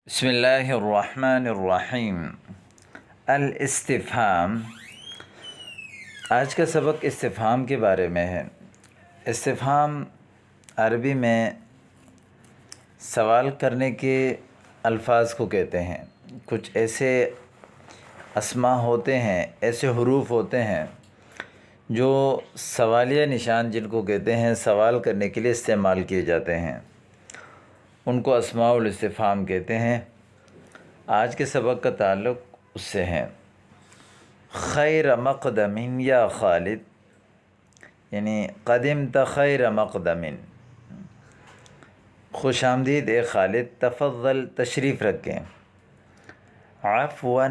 بسم اللہ الرحمن الرحیم۔ الاستفہام۔ آج کا سبق استفہام کے بارے میں ہے۔ استفہام عربی میں سوال کرنے کے الفاظ کو کہتے ہیں۔ کچھ ایسے اسما ہوتے ہیں، ایسے حروف ہوتے ہیں جو سوالیہ نشان جن کو کہتے ہیں، سوال کرنے کے لیے استعمال کیے جاتے ہیں، ان کو اسماء الاستفہام کہتے ہیں۔ آج کے سبق کا تعلق اس سے ہے۔ خیر مقدم یا خالد، یعنی قدمت خیر مقدم، خوش آمدید اے خالد، تفضل تشریف رکھیں۔ عفوا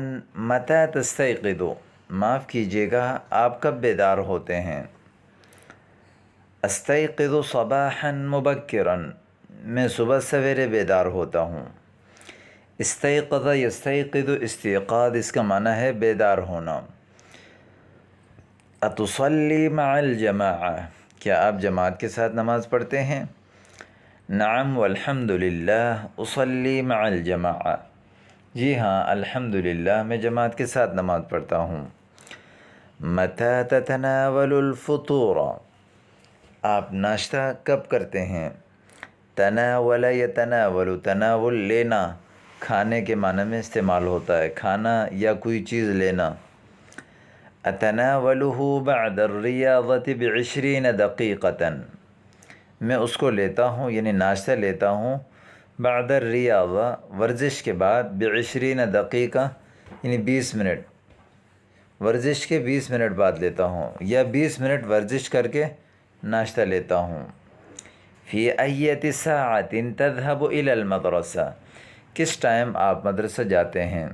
متی تستيقظ، معاف کیجیے گا آپ کب بیدار ہوتے ہیں۔ استيقظ صباحا مبکرا، میں صبح سویرے بیدار ہوتا ہوں۔ استيقظ يستيقظ، استيقاظ اس کا معنی ہے بیدار ہونا۔ اتصلی مع الجماعہ، کیا آپ جماعت کے ساتھ نماز پڑھتے ہیں؟ نعم والحمد للہ اصلی مع الجماعہ، جی ہاں الحمدللہ میں جماعت کے ساتھ نماز پڑھتا ہوں۔ متی تتناول الفطور، آپ ناشتہ کب کرتے ہیں؟ تناول یتناول، تناول لینا، کھانے کے معنی میں استعمال ہوتا ہے، کھانا یا کوئی چیز لینا۔ اتناولہ بعد الریاضۃ ب20 دقیقۃ، میں اس کو لیتا ہوں یعنی ناشتہ لیتا ہوں، بعد الریاضہ ورزش کے بعد، ب20 دقیقہ یعنی 20 منٹ، ورزش کے 20 منٹ بعد لیتا ہوں، یا 20 منٹ ورزش کر کے ناشتہ لیتا ہوں۔ فی ایۃ ساعۃ تذهب الی المدرسہ، کس ٹائم آپ مدرسہ جاتے ہیں؟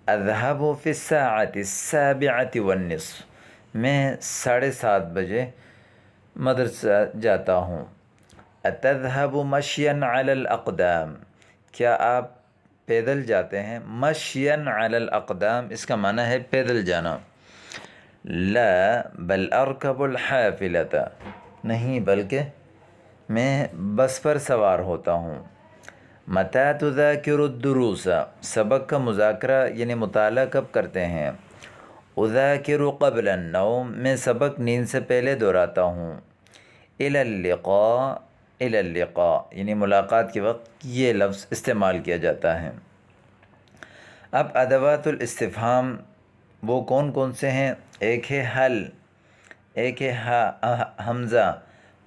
اذهب فی الساعۃ السابعۃ والنصف، میں 7:30 بجے مدرسہ جاتا ہوں۔ اتذهب مشیا علی الاقدام، کیا آپ پیدل جاتے ہیں؟ مشیا علی الاقدام اس کا معنی ہے پیدل جانا۔ لا بل ارکب الحافلۃ، نہیں بلکہ میں بس پر سوار ہوتا ہوں۔ متی تذاکر الدروس، سبق کا مذاکرہ یعنی مطالعہ کب کرتے ہیں؟ اذاکر قبل النوم، میں سبق نیند سے پہلے دہراتا ہوں۔ الی اللقاء، الی اللقاء یعنی ملاقات کے وقت یہ لفظ استعمال کیا جاتا ہے۔ اب ادوات الاستفہام وہ کون کون سے ہیں؟ ایک ہے حل، ایک ہے حمزہ،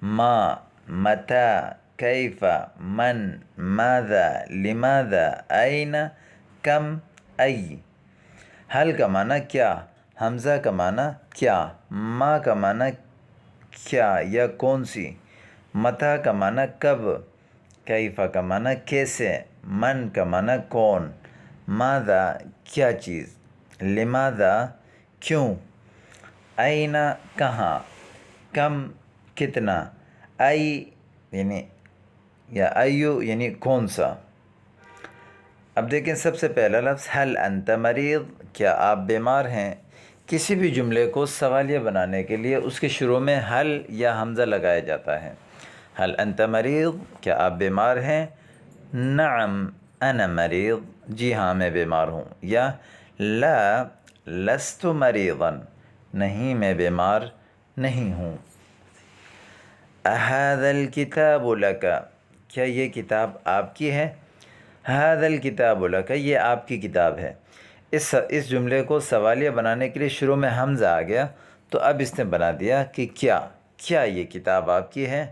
ما، متی، کیف، من، ماذا، لماذا، این، کم، ای۔ حل کا معنی کیا، حمزہ کا معنی کیا، ما کا معنی کیا یا کون سی، متی کا معنی کب، کیف کا معنی کیسے، من کا معنی کون، ماذا کیا چیز، لماذا کیوں، این کہاں، کم کتنا، ای یعنی یا ایو یعنی کون سا۔ اب دیکھیں سب سے پہلا لفظ حل انت مریض، کیا آپ بیمار ہیں؟ کسی بھی جملے کو سوالیہ بنانے کے لیے اس کے شروع میں حل یا حمزہ لگایا جاتا ہے۔ حل انت مریض، کیا آپ بیمار ہیں؟ نعم انا مریض، جی ہاں میں بیمار ہوں، یا لا لست مریضا، نہیں میں بیمار نہیں ہوں۔ اھذا الکتاب لک، کیا یہ کتاب آپ کی ہے؟ ھذا الکتاب لک، یہ آپ کی کتاب ہے۔ اس جملے کو سوالیہ بنانے کے لیے شروع میں حمزہ آ گیا تو اب اس نے بنا دیا کہ کیا یہ کتاب آپ کی ہے؟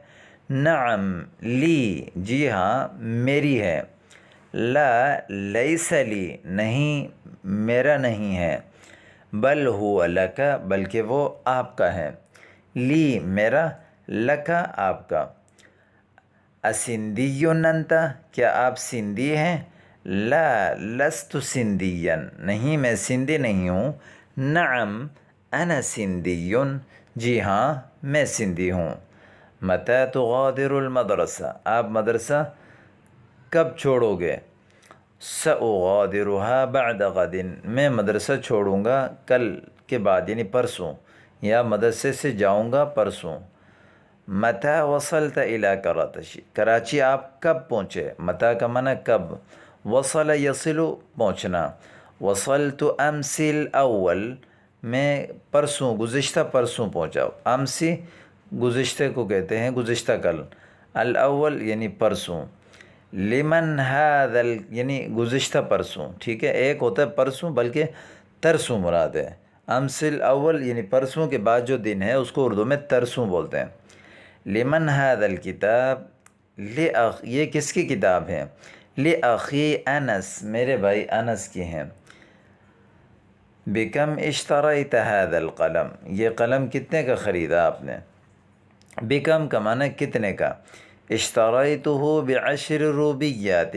نعم لی، جی ہاں میری ہے۔ لا لیس لی، نہیں میرا نہیں ہے۔ بل ھو لک، بلکہ وہ آپ کا ہے۔ لی میرا، لک آپ کا۔ اسندی انت، کیا آپ سندھی ہیں؟ لا لست سندیا، نہیں میں سندھی نہیں ہوں۔ نعم انا سندی، جی ہاں میں سندھی ہوں۔ متی تغادر المدرسہ، آپ مدرسہ کب چھوڑو گے؟ سأغادرها بعد غد، میں مدرسہ چھوڑوں گا کل کے بعد یعنی پرسوں، یا مدرسے سے جاؤں گا پرسوں۔ متی وصلت الی کراچی، کراچی آپ کب پہنچے؟ متی کا معنی کب، وصل یصل پہنچنا، وصلت امس الاول میں پرسوں گزشتہ پرسوں پہنچا، امسی گزشتے کو کہتے ہیں گزشتہ کل، الاول یعنی پرسوں، لمن هذا یعنی گزشتہ پرسوں، ٹھیک ہے، ایک ہوتا ہے پرسوں بلکہ ترسوں مراد ہے، امس الاول یعنی پرسوں کے بعد جو دن ہے اس کو اردو میں ترسوں بولتے ہیں۔ لمن هذا الکتاب، یہ کس کی کتاب ہے؟ لأخی انس، میرے بھائی انس کی ہیں۔ بکم اشتریت هذا القلم، یہ قلم کتنے کا خریدا آپ نے؟ بکم کا معنی کتنے کا، اشتریتہ بعشر روبیات،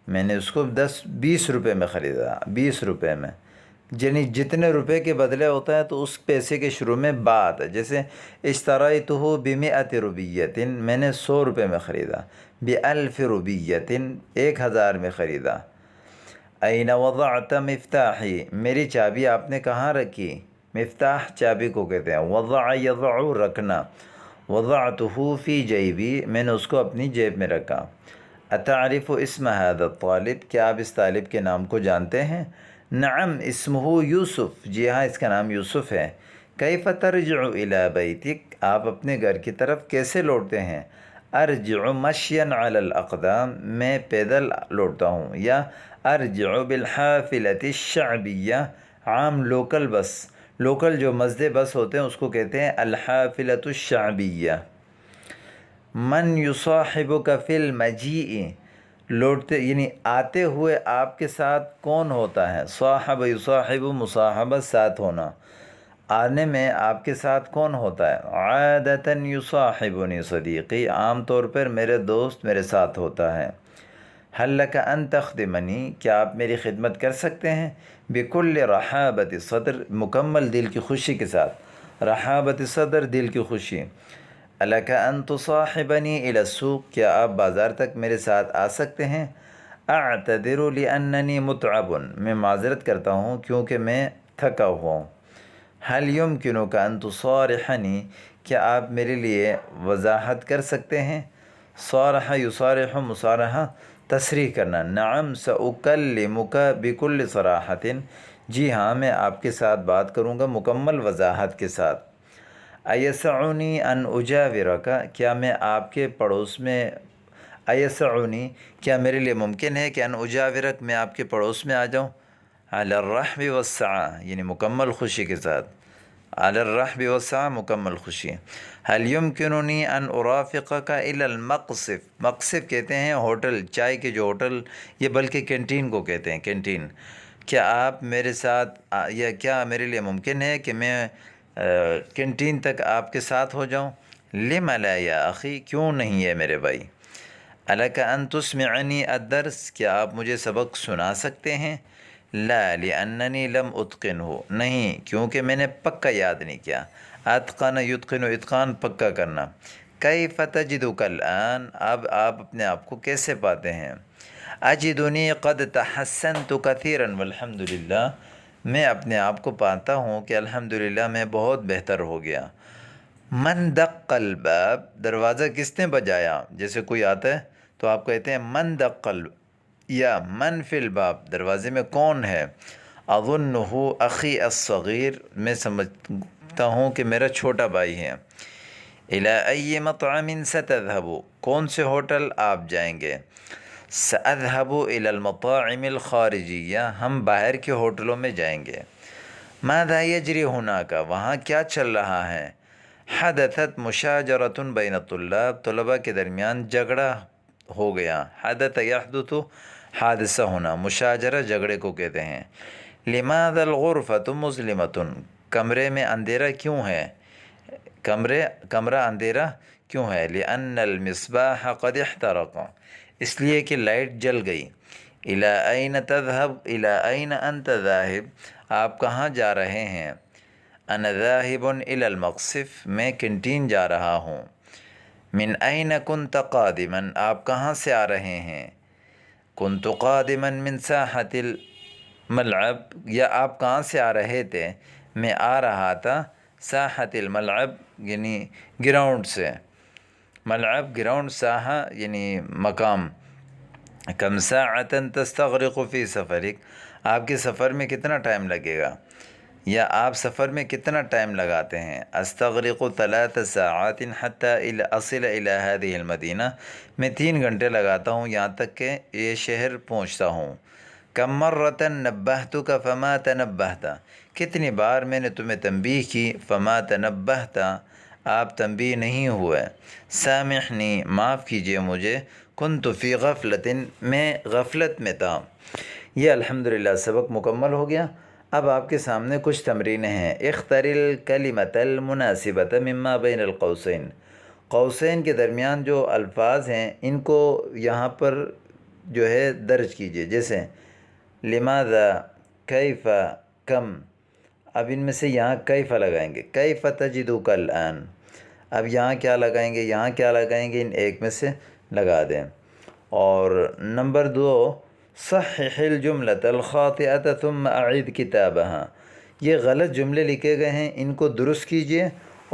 میں نے اس کو 20 روپے میں خریدا، 20 روپے میں، یعنی جتنے روپے کے بدلے ہوتا ہے تو اس پیسے کے شروع میں با آتا ہے، جیسے اشتریتہ بمئۃ روبیۃ، میں نے 100 روپے میں خریدا، بألف روبیۃ 1000 میں خریدا۔ این وضعت مفتاحی، میری چابی آپ نے کہاں رکھی؟ مفتاح چابی کو کہتے ہیں، وضع یضع رکھنا، وضعتہ فی جیبی، میں نے اس کو اپنی جیب میں رکھا۔ اتعرف اسم هذا الطالب، کیا آپ اس طالب کے نام کو جانتے ہیں؟ نعم اسمہ یوسف، جی ہاں اس کا نام یوسف ہے۔ کیف ترجع الی بیتک، آپ اپنے گھر کی طرف کیسے لوٹتے ہیں؟ ارجع مشیا علی الاقدام، میں پیدل لوٹتا ہوں، یا ارجع بالحافلۃ الشعبیہ، عام لوکل بس، لوکل جو مزدے بس ہوتے ہیں اس کو کہتے ہیں الحافلۃ الشعبیہ۔ من یصاحبک فی المجیء، لوٹتے یعنی آتے ہوئے آپ کے ساتھ کون ہوتا ہے؟ صاحب یصاحب مصاحبہ ساتھ ہونا، آنے میں آپ کے ساتھ کون ہوتا ہے؟ عادتاً یصاحبنی صدیقی، عام طور پر میرے دوست میرے ساتھ ہوتا ہے۔ حل لک ان تخدمنی، کیا آپ میری خدمت کر سکتے ہیں؟ بکل رحابت صدر، مکمل دل کی خوشی کے ساتھ، رحابت صدر دل کی خوشی۔ الک ان تصاحبنی الی السوق، کیا آپ بازار تک میرے ساتھ آ سکتے ہیں؟ اعتذر لاننی متعب، میں معذرت کرتا ہوں کیونکہ میں تھکا ہوا ہوں۔ حل یمکنک ان تصارحنی، کیا آپ میرے لیے وضاحت کر سکتے ہیں؟ صارح یصارح مصارحہ تصریح کرنا، نعم سأکلمک بکل صراحۃ، جی ہاں میں آپ کے ساتھ بات کروں گا مکمل وضاحت کے ساتھ۔ ایسعنی ان اجاورک، کیا میں آپ کے پڑوس میں، ایسعنی کیا میرے لیے ممکن ہے کہ ان اجاورک میں آپ کے پڑوس میں آ جاؤں؟ علی الرحب والسعہ یعنی مکمل خوشی کے ساتھ، علی الرحب والسعہ مکمل خوشی۔ حل یمکننی ان ارافقک الی المقصف، مقصف کہتے ہیں ہوٹل، چائے کے جو ہوٹل، یہ بلکہ کینٹین کو کہتے ہیں کینٹین، کیا آپ میرے ساتھ یا کیا میرے لیے ممکن ہے کہ میں کینٹین تک آپ کے ساتھ ہو جاؤں؟ لم لا یا اخی، کیوں نہیں ہے میرے بھائی؟ الک ان تسمعنی الدرس، کیا آپ مجھے سبق سنا سکتے ہیں؟ لا لاننی لم اتقنہ، نہیں کیونکہ میں نے پکا یاد نہیں کیا، اتقن یتقن اتقان پکا کرنا۔ کیف تجدک الآن، اب آپ اپنے آپ کو کیسے پاتے ہیں؟ اجدنی قد تحسنت کثیرا والحمد للہ، میں اپنے آپ کو پاتا ہوں کہ الحمدللہ میں بہت بہتر ہو گیا۔ من دق الباب، دروازہ کس نے بجایا؟ جیسے کوئی آتا ہے تو آپ کہتے ہیں من دق الباب، یا من فی الباب، دروازے میں کون ہے؟ اظنہ اخی الصغیر، میں سمجھتا ہوں کہ میرا چھوٹا بھائی ہے۔ الی ای مطعم ستذهب، کون سے ہوٹل آپ جائیں گے؟ ساذهب الی المطاعم الخارجیہ، ہم باہر کے ہوٹلوں میں جائیں گے۔ ماذا یجری هناک، وہاں کیا چل رہا ہے؟ حدثت مشاجرۃ بین الطلاب، طلباء کے درمیان جھگڑا ہو گیا، حدث یحدث حادثہ ہونا، مشاجرہ جھگڑے کو کہتے ہیں۔ لماذا الغرفۃ مظلمۃ، کمرے میں اندھیرا کیوں ہے؟ کمرہ اندھیرا کیوں ہے؟ لأن المصباح قد احترق، اس لیے کہ لائٹ جل گئی۔ الی این تذهب، الی این انت ذاہب، آپ کہاں جا رہے ہیں؟ انا ذاہب الی المقصف، میں کینٹین جا رہا ہوں۔ من این کنت قادما، آپ کہاں سے آ رہے ہیں؟ کنت قادما من ساحۃ الملعب، یا آپ کہاں سے آ رہے تھے؟ میں آ رہا تھا ساحۃ الملعب یعنی گراؤنڈ سے، ملعب گراؤنڈ، ساحہ یعنی مقام، کم ساعتن تستغرق فی سفرک، آپ کے سفر میں کتنا ٹائم لگے گا، یا آپ سفر میں کتنا ٹائم لگاتے ہیں۔ استغرق 3 ساعات حتی اصل الی هذه المدینہ، میں 3 گھنٹے لگاتا ہوں یہاں تک کہ یہ شہر پہنچتا ہوں۔ کم مرۃ نبہتک فما تنبہت، کتنی بار میں نے تمہیں تنبیہ کی، فما تنبہت، آپ تنبیہ نہیں ہوئے۔ سامحنی، معاف کیجئے مجھے، کنت فی غفلۃ، میں غفلت میں تھا۔ یہ الحمدللہ سبق مکمل ہو گیا۔ اب آپ کے سامنے کچھ تمرینیں ہیں۔ اختر الکلمۃ المناسبۃ مما بین القوسین، قوسین کے درمیان جو الفاظ ہیں ان کو یہاں پر جو ہے درج کیجئے، جیسے لماذا، کیف، کم۔ اب ان میں سے یہاں کیف لگائیں گے، کیف تجدک الآن۔ اب یہاں کیا لگائیں گے، یہاں کیا لگائیں گے، ان ایک میں سے لگا دیں۔ اور نمبر 2، صحح الجملۃ الخاطئۃ ثم اعد کتابہا، یہ غلط جملے لکھے گئے ہیں، ان کو درست کیجئے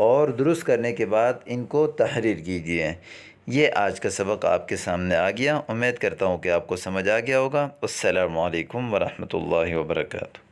اور درست کرنے کے بعد ان کو تحریر کیجئے۔ یہ آج کا سبق آپ کے سامنے آ گیا، امید کرتا ہوں کہ آپ کو سمجھ آ گیا ہوگا۔ السلام علیکم ورحمۃ اللہ وبرکاتہ۔